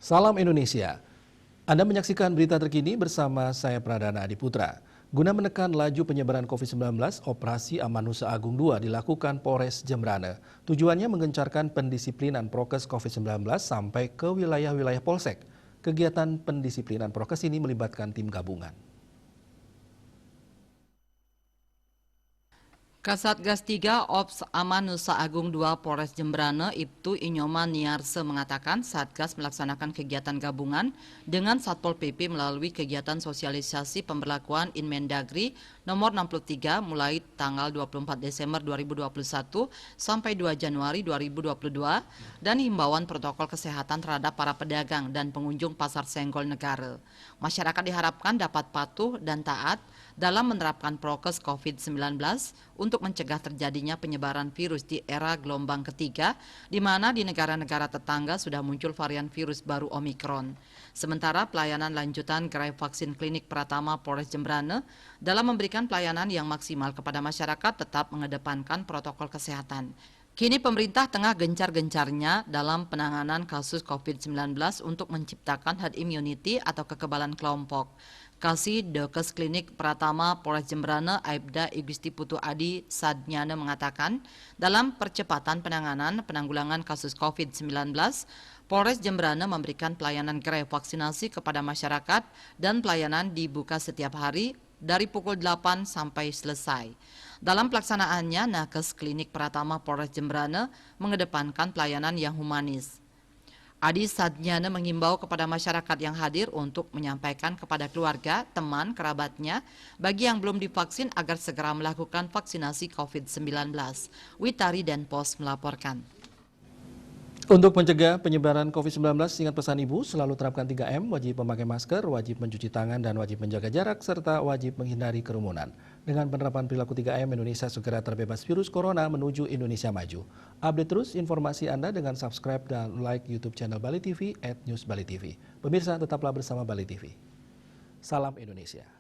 Salam Indonesia. Anda menyaksikan berita terkini bersama saya Pradana Adiputra. Guna menekan laju penyebaran COVID-19, Operasi Amanusa Agung II dilakukan Polres Jembrana. Tujuannya menggencarkan pendisiplinan prokes COVID-19 sampai ke wilayah-wilayah Polsek. Kegiatan pendisiplinan prokes ini melibatkan tim gabungan. Kasatgas 3 Ops Amanusa Agung II Polres Jembrana Ibtu Inyoman Niarse mengatakan Satgas melaksanakan kegiatan gabungan dengan Satpol PP melalui kegiatan sosialisasi pemberlakuan Inmendagri nomor 63 mulai tanggal 24 Desember 2021 sampai 2 Januari 2022 dan himbauan protokol kesehatan terhadap para pedagang dan pengunjung pasar senggol negara. Masyarakat diharapkan dapat patuh dan taat dalam menerapkan prokes COVID-19 untuk mencegah terjadinya penyebaran virus di era gelombang ketiga, di mana di negara-negara tetangga sudah muncul varian virus baru Omikron. Sementara pelayanan lanjutan gerai vaksin klinik Pratama Polres Jembrana dalam memberikan pelayanan yang maksimal kepada masyarakat tetap mengedepankan protokol kesehatan. Kini pemerintah tengah gencar-gencarnya dalam penanganan kasus COVID-19 untuk menciptakan herd immunity atau kekebalan kelompok. Kasih Dokes Klinik Pratama Polres Jembrana Aibda Igusti Putu Adi Sadnyana mengatakan dalam percepatan penanggulangan kasus COVID-19, Polres Jembrana memberikan pelayanan gerai vaksinasi kepada masyarakat dan pelayanan dibuka setiap hari dari pukul 8 sampai selesai. Dalam pelaksanaannya, Nakes Klinik Pratama Polres Jembrana mengedepankan pelayanan yang humanis. Adi Sadnyana mengimbau kepada masyarakat yang hadir untuk menyampaikan kepada keluarga, teman, kerabatnya bagi yang belum divaksin agar segera melakukan vaksinasi COVID-19. Witari Denpos melaporkan. Untuk mencegah penyebaran COVID-19, ingat pesan Ibu, selalu terapkan 3M, wajib memakai masker, wajib mencuci tangan, dan wajib menjaga jarak, serta wajib menghindari kerumunan. Dengan penerapan perilaku 3M, Indonesia segera terbebas virus corona menuju Indonesia maju. Update terus informasi Anda dengan subscribe dan like YouTube channel Bali TV @newsbalitv. Pemirsa, tetaplah bersama Bali TV. Salam Indonesia.